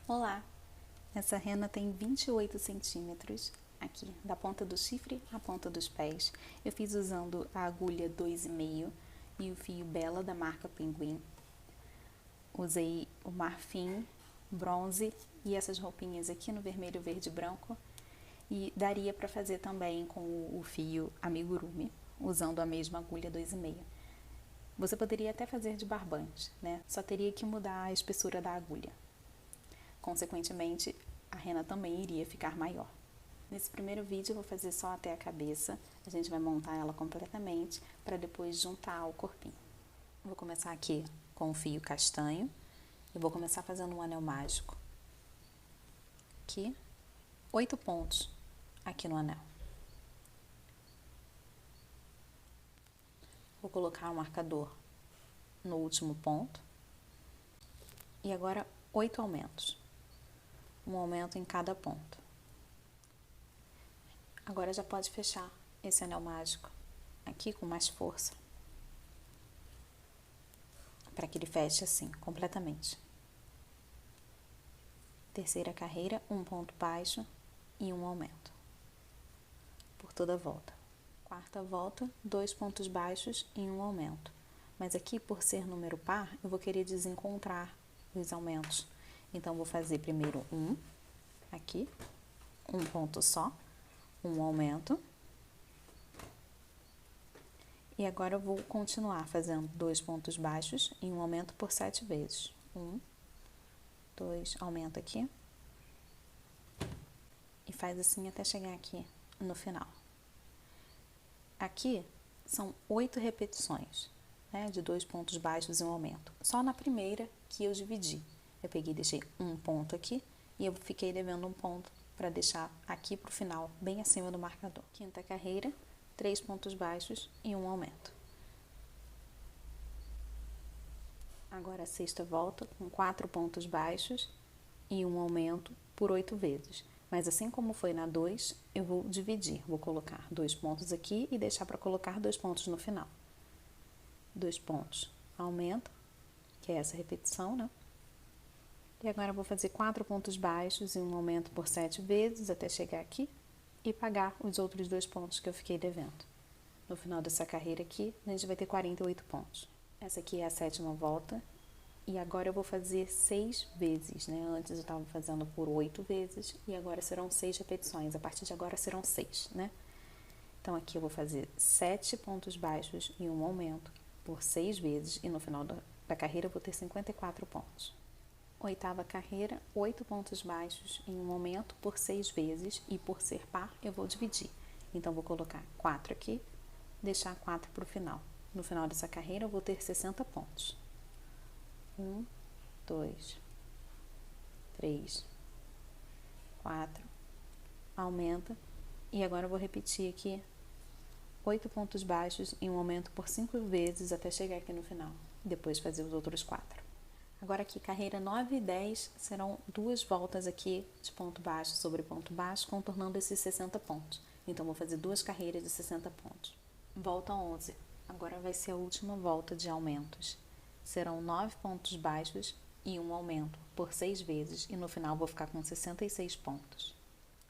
Olá! Essa rena tem 28 centímetros aqui, da ponta do chifre à ponta dos pés. Eu fiz usando a agulha 2,5 e o fio Bella da marca Pinguim. Usei o marfim, bronze e essas roupinhas aqui no vermelho, verde e branco. E daria para fazer também com o fio amigurumi, usando a mesma agulha 2,5. Você poderia até fazer de barbante, né? Só teria que mudar a espessura da agulha. Consequentemente, a rena também iria ficar maior. Nesse primeiro vídeo eu vou fazer só até a cabeça, a gente vai montar ela completamente para depois juntar ao corpinho. Vou começar aqui com o fio castanho, eu vou começar fazendo um anel mágico. Aqui, 8 pontos aqui no anel. Vou colocar o marcador no último ponto e agora 8 aumentos. Um aumento em cada ponto. Agora já pode fechar esse anel mágico aqui com mais força, para que ele feche assim, completamente. Terceira carreira, um ponto baixo e um aumento, por toda a volta. Quarta volta, 2 pontos baixos e um aumento. Mas aqui, por ser número par, eu vou querer desencontrar os aumentos. Então, vou fazer primeiro aqui, um ponto só, um aumento. E agora eu vou continuar fazendo 2 pontos baixos e um aumento por 7 vezes. 1, 2, aumenta aqui. E faz assim até chegar aqui no final. Aqui são 8 repetições, né, de 2 pontos baixos e um aumento. Só na primeira que eu dividi. Eu peguei e deixei um ponto aqui e eu fiquei devendo um ponto para deixar aqui para o final, bem acima do marcador. Quinta carreira, 3 pontos baixos e um aumento. Agora a sexta volta com 4 pontos baixos e um aumento por 8 vezes. Mas assim como foi na 2, eu vou dividir. Vou colocar 2 pontos aqui e deixar para colocar 2 pontos no final. 2 pontos, aumento, que é essa repetição, né? E agora eu vou fazer 4 pontos baixos e um aumento por 7 vezes até chegar aqui e pagar os outros 2 pontos que eu fiquei devendo. No final dessa carreira aqui, a gente vai ter 48 pontos. Essa aqui é a 7ª volta e agora eu vou fazer 6 vezes, né? Antes eu estava fazendo por 8 vezes e agora serão 6 repetições. A partir de agora serão 6, né? Então aqui eu vou fazer 7 pontos baixos e um aumento por 6 vezes e no final da carreira eu vou ter 54 pontos. Oitava carreira, 8 pontos baixos em um aumento por 6 vezes e por ser par eu vou dividir. Então vou colocar 4 aqui, deixar 4 para o final. No final dessa carreira eu vou ter 60 pontos. 1, 2, 3, 4, aumenta. E agora eu vou repetir aqui 8 pontos baixos em um aumento por 5 vezes até chegar aqui no final. Depois fazer os outros 4. Agora aqui, carreira 9 e 10, serão 2 voltas aqui de ponto baixo sobre ponto baixo, contornando esses 60 pontos. Então, vou fazer 2 carreiras de 60 pontos. Volta 11. Agora vai ser a última volta de aumentos. Serão 9 pontos baixos e um aumento por 6 vezes e no final vou ficar com 66 pontos.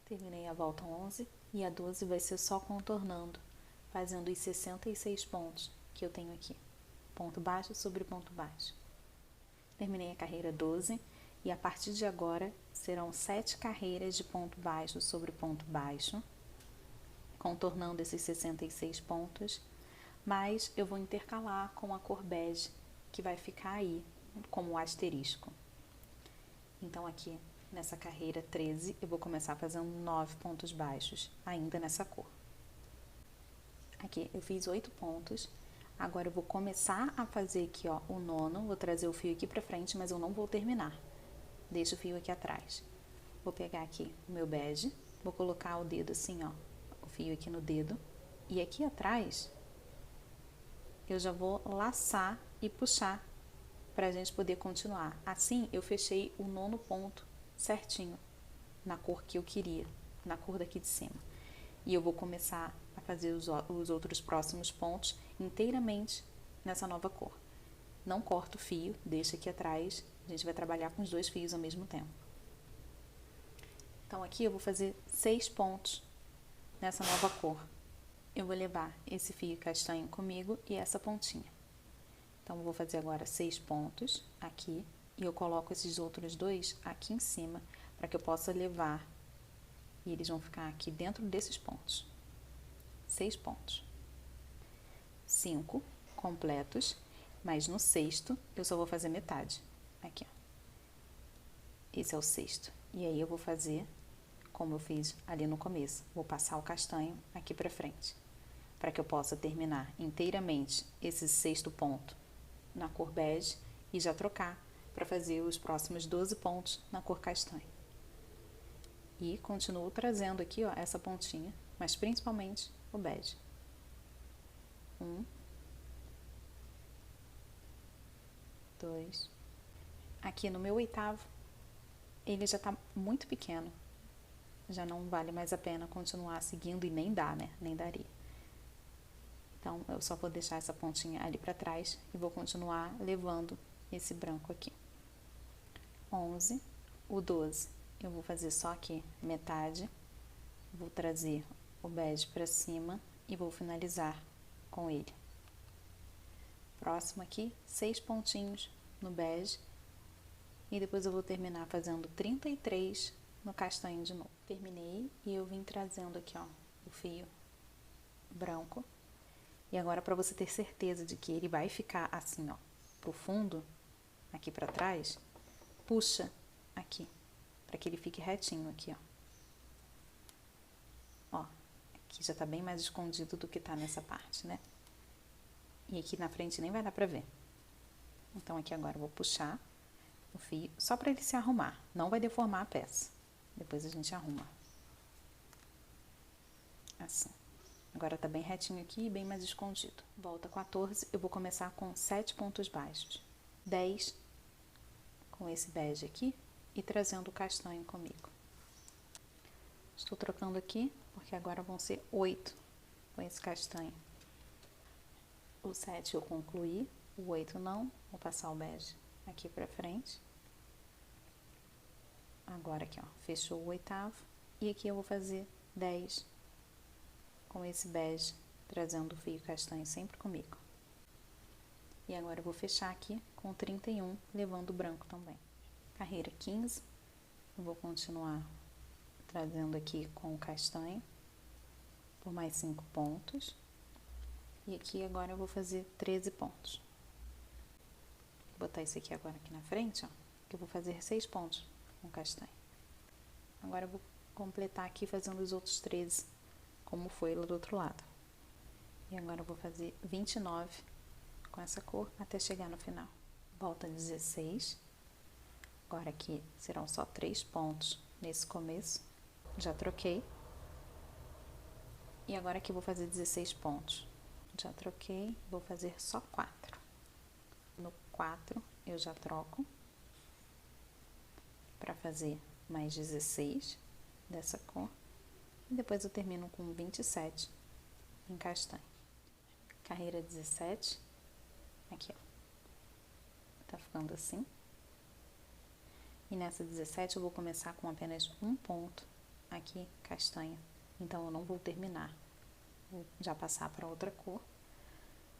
Terminei a volta 11 e a 12 vai ser só contornando, fazendo os 66 pontos que eu tenho aqui. Ponto baixo sobre ponto baixo. Terminei a carreira 12 e a partir de agora serão 7 carreiras de ponto baixo sobre ponto baixo, contornando esses 66 pontos, mas eu vou intercalar com a cor bege, que vai ficar aí como asterisco. Então aqui nessa carreira 13 eu vou começar fazendo 9 pontos baixos, ainda nessa cor. Aqui eu fiz 8 pontos. Agora eu vou começar a fazer aqui, ó, o 9º, vou trazer o fio aqui pra frente, mas eu não vou terminar. Deixo o fio aqui atrás. Vou pegar aqui o meu bege, vou colocar o dedo assim, ó, o fio aqui no dedo. E aqui atrás, eu já vou laçar e puxar pra gente poder continuar. Assim, eu fechei o 9º ponto certinho, na cor que eu queria, na cor daqui de cima. E eu vou começar a fazer os outros próximos pontos inteiramente nessa nova cor. Não corta o fio, deixa aqui atrás, a gente vai trabalhar com os 2 fios ao mesmo tempo. Então aqui eu vou fazer 6 pontos nessa nova cor. Eu vou levar esse fio castanho comigo e essa pontinha. Então eu vou fazer agora 6 pontos aqui e eu coloco esses outros 2 aqui em cima para que eu possa levar e eles vão ficar aqui dentro desses pontos. 6 pontos. 5 completos, mas no sexto eu só vou fazer metade. Aqui, ó. Esse é o sexto. E aí eu vou fazer como eu fiz ali no começo. Vou passar o castanho aqui pra frente, para que eu possa terminar inteiramente esse sexto ponto na cor bege e já trocar para fazer os próximos 12 pontos na cor castanho. E continuo trazendo aqui, ó, essa pontinha, mas principalmente o bege. 1, 2. Aqui no meu oitavo, ele já tá muito pequeno. Já não vale mais a pena continuar seguindo e nem dá, né? Nem daria. Então, eu só vou deixar essa pontinha ali pra trás e vou continuar levando esse branco aqui. 11, o 12, eu vou fazer só aqui metade. Vou trazer o bege pra cima e vou finalizar com ele. Próximo aqui, 6 pontinhos no bege. E depois eu vou terminar fazendo 33 no castanho de novo. Terminei e eu vim trazendo aqui, ó, o fio branco. E agora, para você ter certeza de que ele vai ficar assim, ó, pro fundo, aqui pra trás, puxa aqui, para que ele fique retinho aqui, ó. Ó, aqui já tá bem mais escondido do que tá nessa parte, né? E aqui na frente nem vai dar pra ver. Então, aqui agora eu vou puxar o fio, só para ele se arrumar, não vai deformar a peça. Depois a gente arruma. Assim. Agora tá bem retinho aqui e bem mais escondido. Volta 14, eu vou começar com 7 pontos baixos. 10 com esse bege aqui e trazendo o castanho comigo. Estou trocando aqui, porque agora vão ser 8 com esse castanho. O 7 eu concluí, o 8 não, vou passar o bege aqui pra frente. Agora aqui, ó, fechou o oitavo. E aqui eu vou fazer 10 com esse bege, trazendo o fio castanho sempre comigo. E agora eu vou fechar aqui com 31, levando o branco também. Carreira 15, eu vou continuar trazendo aqui com o castanho, por mais 5 pontos. E aqui agora eu vou fazer 13 pontos. Vou botar esse aqui agora aqui na frente, ó, que eu vou fazer 6 pontos com castanho. Agora eu vou completar aqui fazendo os outros 13, como foi lá do outro lado. E agora eu vou fazer 29 com essa cor até chegar no final. Volta 16. Agora aqui serão só 3 pontos nesse começo. Já troquei. E agora aqui eu vou fazer 16 pontos. Já troquei, vou fazer só 4. No 4 eu já troco para fazer mais 16 dessa cor. E depois eu termino com 27 em castanho. Carreira 17. Aqui, ó. Tá ficando assim. E nessa 17 eu vou começar com apenas um ponto aqui, castanho. Então, eu não vou terminar. Vou já passar para outra cor.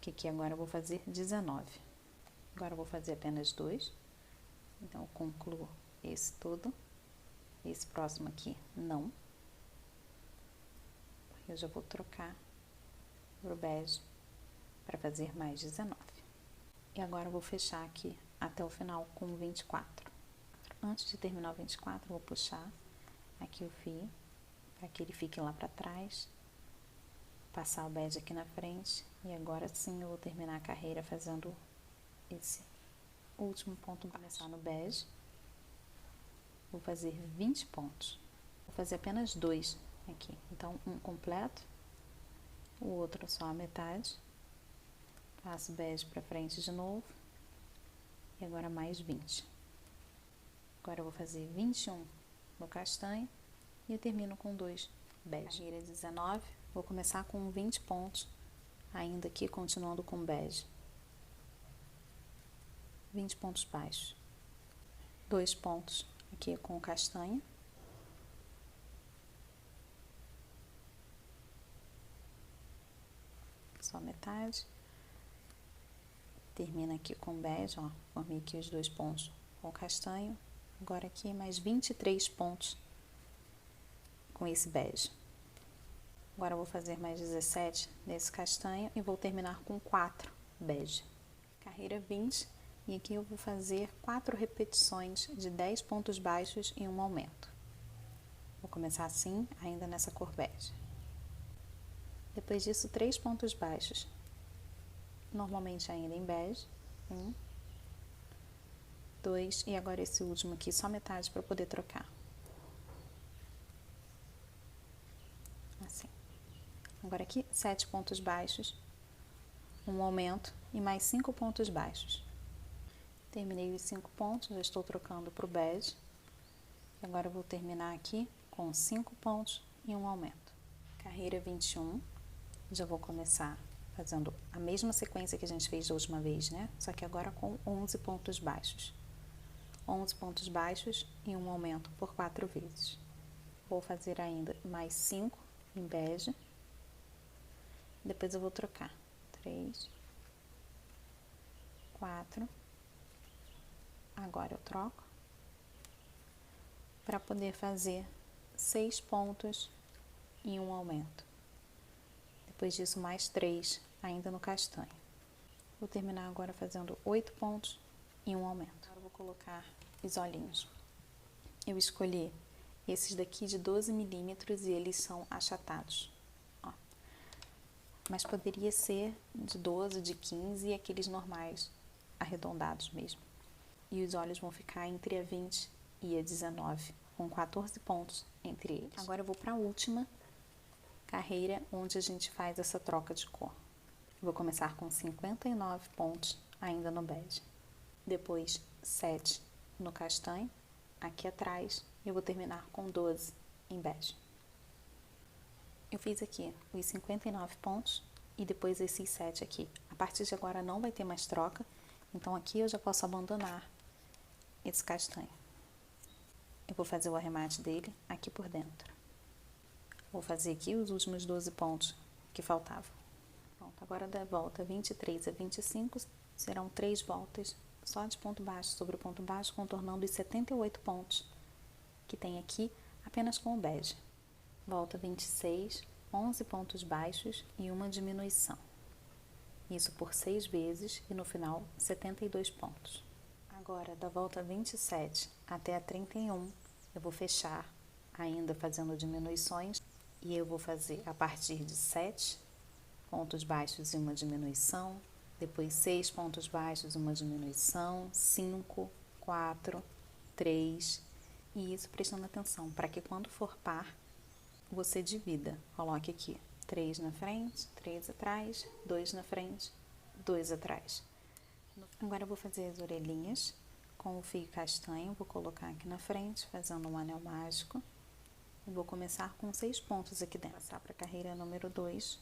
Que aqui agora eu vou fazer 19. Agora eu vou fazer apenas 2. Então, eu concluo esse todo. Esse próximo aqui, não. Eu já vou trocar pro bege para fazer mais 19. E agora eu vou fechar aqui até o final com 24. Antes de terminar o 24, eu vou puxar aqui o fio, para que ele fique lá para trás. Passar o bege aqui na frente. E agora sim eu vou terminar a carreira fazendo esse último ponto. Vou começar no bege. Vou fazer 20 pontos. Vou fazer apenas 2 aqui. Então, um completo, o outro só a metade. Passo o bege pra frente de novo. E agora mais 20. Agora eu vou fazer 21 no castanho e eu termino com 2 bege. Carreira 19, vou começar com 20 pontos, ainda aqui continuando com bege. 20 pontos baixos. 2 pontos aqui com castanho. só metade. Termina aqui com bege, ó, formei aqui os 2 pontos com castanho. Agora aqui mais 23 pontos com esse bege. Agora eu vou fazer mais 17 nesse castanho e vou terminar com 4 bege. Carreira 20, e aqui eu vou fazer 4 repetições de 10 pontos baixos e um aumento. Vou começar assim, ainda nessa cor bege. Depois disso, 3 pontos baixos, normalmente ainda em bege. 1, 2, e agora esse último aqui, só metade para poder trocar. Assim. Agora aqui, 7 pontos baixos, um aumento e mais 5 pontos baixos. Terminei os 5 pontos, já estou trocando para o bege. E agora eu vou terminar aqui com 5 pontos e um aumento. Carreira 21, já vou começar fazendo a mesma sequência que a gente fez da última vez, né? Só que agora com 11 pontos baixos. 11 pontos baixos e um aumento por 4 vezes. Vou fazer ainda mais 5 em bege. Depois eu vou trocar. 3, 4. Agora eu troco para poder fazer 6 pontos e um aumento. Depois disso, mais 3 ainda no castanho. Vou terminar agora fazendo 8 pontos e um aumento. Agora eu vou colocar os olhinhos. Eu escolhi esses daqui de 12 milímetros e eles são achatados. Ó. Mas poderia ser de 12, de 15 e aqueles normais, arredondados mesmo. E os olhos vão ficar entre a 20 e a 19, com 14 pontos entre eles. Agora eu vou para a última carreira, onde a gente faz essa troca de cor. Vou começar com 59 pontos ainda no bege. Depois 7 no castanho, aqui atrás, e eu vou terminar com 12 em bege. Eu fiz aqui os 59 pontos e depois esses 7 aqui. A partir de agora não vai ter mais troca, então aqui eu já posso abandonar esse castanho. Eu vou fazer o arremate dele aqui por dentro. Vou fazer aqui os últimos 12 pontos que faltavam. Pronto, agora da volta 23 a 25 serão 3 voltas só de ponto baixo sobre ponto baixo, contornando os 78 pontos que tem aqui apenas com o bege. Volta 26, 11 pontos baixos e uma diminuição. Isso por 6 vezes e no final 72 pontos. Agora, da volta 27 até a 31, eu vou fechar ainda fazendo diminuições e eu vou fazer a partir de 7 pontos baixos e uma diminuição, depois 6 pontos baixos e uma diminuição, 5, 4, 3, e isso prestando atenção, para que quando for par, você divida. Coloque aqui 3 na frente, 3 atrás, 2 na frente, 2 atrás. Agora eu vou fazer as orelhinhas com o fio castanho, vou colocar aqui na frente, fazendo um anel mágico. E vou começar com 6 pontos aqui dentro. Passar para a carreira número 2,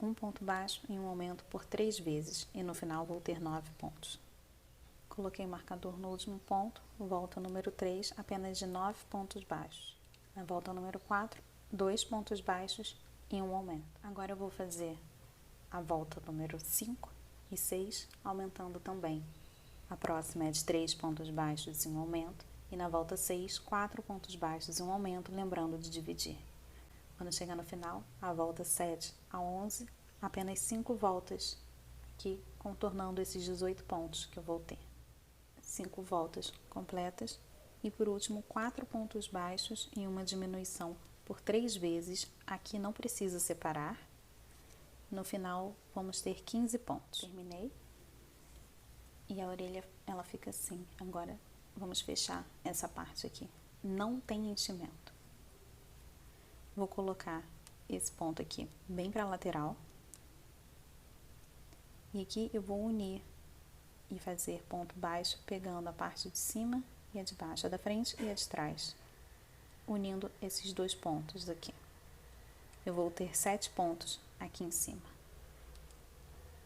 um ponto baixo e um aumento por 3 vezes, e no final vou ter 9 pontos. Coloquei o marcador no último ponto, volta número 3, apenas de 9 pontos baixos. Na volta número 4, 2 pontos baixos e um aumento. Agora eu vou fazer a volta número 5 e 6, aumentando também. A próxima é de 3 pontos baixos e um aumento, e na volta 6, 4 pontos baixos e um aumento, lembrando de dividir. Quando chegar no final, a volta 7 a 11, apenas 5 voltas aqui, contornando esses 18 pontos que eu vou ter. 5 voltas completas e, por último, 4 pontos baixos e uma diminuição por 3 vezes. Aqui não precisa separar. No final, vamos ter 15 pontos. Terminei. E a orelha, ela fica assim. Agora, vamos fechar essa parte aqui. Não tem enchimento. Vou colocar esse ponto aqui bem para a lateral. E aqui eu vou unir e fazer ponto baixo, pegando a parte de cima e a de baixo, a da frente e a de trás, unindo esses 2 pontos aqui. Eu vou ter 7 pontos aqui em cima.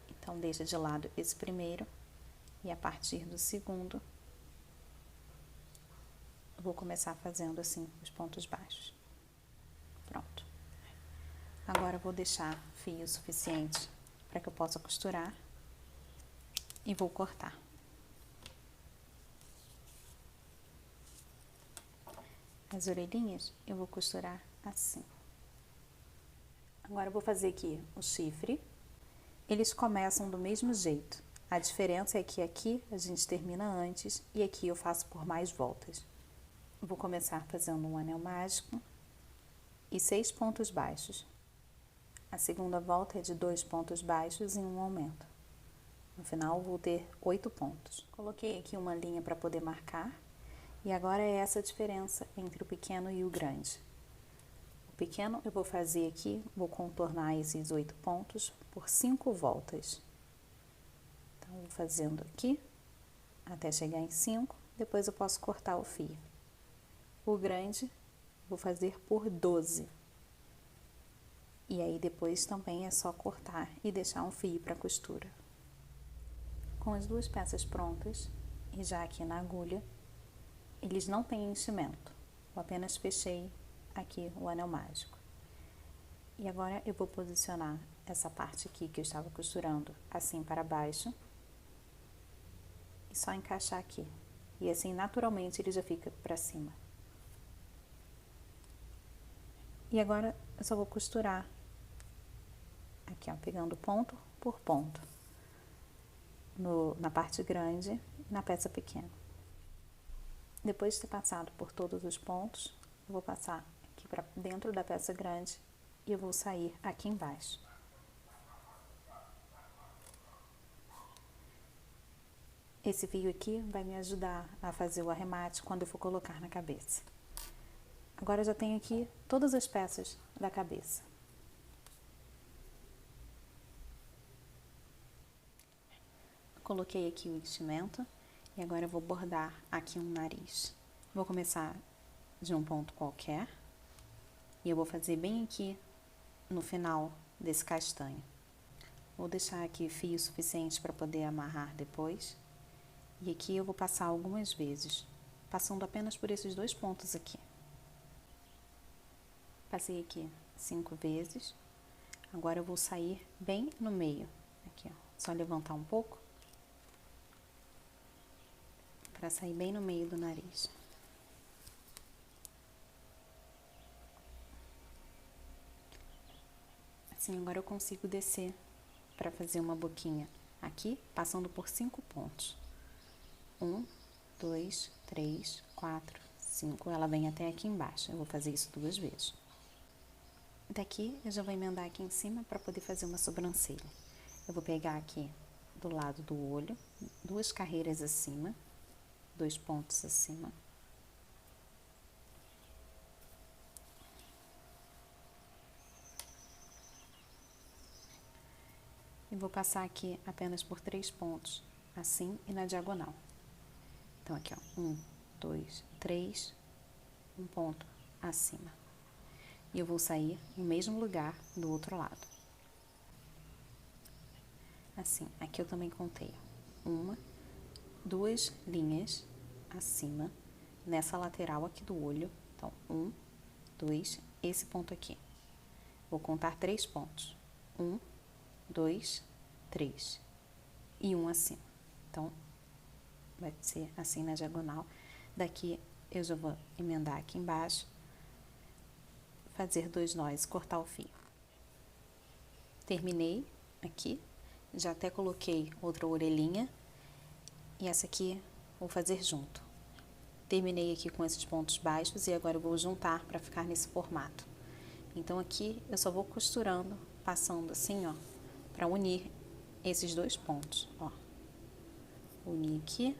Então, deixa de lado esse primeiro e a partir do segundo, eu vou começar fazendo assim os pontos baixos. Pronto. Agora eu vou deixar fio suficiente para que eu possa costurar e vou cortar. As orelhinhas eu vou costurar assim. Agora eu vou fazer aqui o chifre. Eles começam do mesmo jeito. A diferença é que aqui a gente termina antes e aqui eu faço por mais voltas. Vou começar fazendo um anel mágico e 6 pontos baixos. A segunda volta é de 2 pontos baixos e um aumento. No final vou ter 8 pontos. Coloquei aqui uma linha para poder marcar e agora é essa a diferença entre o pequeno e o grande. O pequeno eu vou fazer aqui, vou contornar esses 8 pontos por 5 voltas. Então, vou fazendo aqui até chegar em 5, depois eu posso cortar o fio. O grande vou fazer por 12. E aí depois também é só cortar e deixar um fio para costura. Com as duas peças prontas e já aqui na agulha, eles não têm enchimento. Eu apenas fechei aqui o anel mágico. E agora eu vou posicionar essa parte aqui que eu estava costurando assim para baixo e só encaixar aqui. E assim naturalmente ele já fica para cima. E agora eu só vou costurar aqui, ó, pegando ponto por ponto na parte grande e na peça pequena. Depois de ter passado por todos os pontos, eu vou passar aqui para dentro da peça grande e eu vou sair aqui embaixo. Esse fio aqui vai me ajudar a fazer o arremate quando eu for colocar na cabeça. Agora eu já tenho aqui todas as peças da cabeça. Coloquei aqui o enchimento e agora eu vou bordar aqui um nariz. Vou começar de um ponto qualquer e eu vou fazer bem aqui no final desse castanho. Vou deixar aqui fio suficiente para poder amarrar depois. E aqui eu vou passar algumas vezes, passando apenas por esses 2 pontos aqui. Passei aqui 5 vezes. Agora eu vou sair bem no meio. Aqui, ó, só levantar um pouco para sair bem no meio do nariz. Assim, agora eu consigo descer para fazer uma boquinha aqui, passando por 5 pontos. 1, 2, 3, 4, 5. Ela vem até aqui embaixo. Eu vou fazer isso 2 vezes. Daqui, eu já vou emendar aqui em cima para poder fazer uma sobrancelha. Eu vou pegar aqui do lado do olho, 2 carreiras acima, 2 pontos acima. E vou passar aqui apenas por 3 pontos, assim e na diagonal. Então, aqui, ó, 1, 2, 3, um ponto acima. E eu vou sair no mesmo lugar do outro lado. Assim, aqui eu também contei 1, 2 linhas acima, nessa lateral aqui do olho. Então, 1, 2, esse ponto aqui. Vou contar 3 pontos. 1, 2, 3. E um acima. Então, vai ser assim na diagonal. Daqui, eu já vou emendar aqui embaixo, fazer 2 nós, cortar o fio. Terminei aqui, já até coloquei outra orelhinha, e essa aqui vou fazer junto. Terminei aqui com esses pontos baixos e agora eu vou juntar para ficar nesse formato. Então, aqui eu só vou costurando, passando assim, ó, para unir esses 2 pontos, ó. Unir aqui.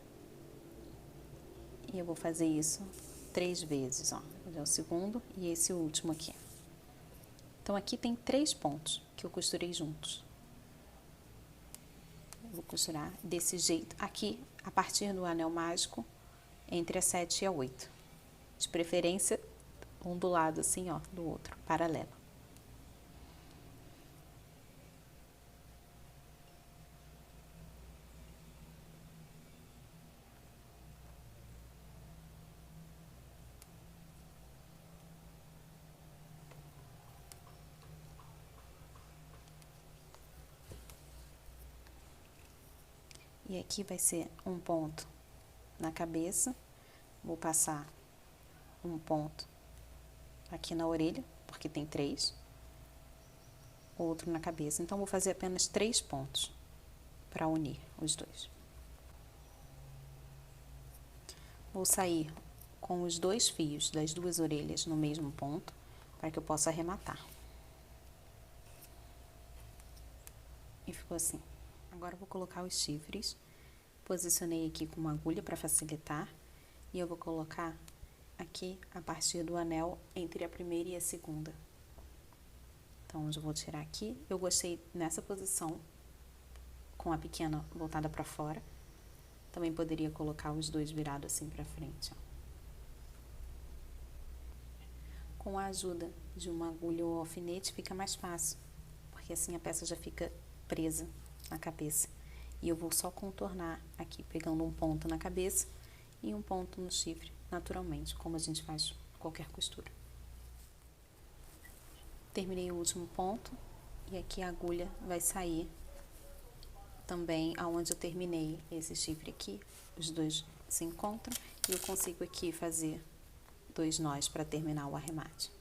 E eu vou fazer isso 3 vezes, ó. É o segundo e esse último aqui. Então, aqui tem 3 pontos que eu costurei juntos. Eu vou costurar desse jeito aqui, a partir do anel mágico, entre a 7 e a 8. De preferência, um do lado assim, ó, do outro, paralelo. E aqui vai ser um ponto na cabeça, vou passar um ponto aqui na orelha, porque tem 3, outro na cabeça. Então, vou fazer apenas 3 pontos para unir os dois. Vou sair com os 2 fios das 2 orelhas no mesmo ponto, para que eu possa arrematar. E ficou assim. Agora, eu vou colocar os chifres. Posicionei aqui com uma agulha para facilitar. E eu vou colocar aqui a partir do anel entre a primeira e a segunda. Então, eu vou tirar aqui. Eu gostei nessa posição, com a pequena voltada para fora. Também poderia colocar os 2 virados assim para frente, ó. Com a ajuda de uma agulha ou alfinete fica mais fácil, porque assim a peça já fica presa na cabeça. E eu vou só contornar aqui, pegando um ponto na cabeça e um ponto no chifre, naturalmente, como a gente faz qualquer costura. Terminei o último ponto e aqui a agulha vai sair também aonde eu terminei esse chifre aqui. Os 2 se encontram e eu consigo aqui fazer 2 nós para terminar o arremate.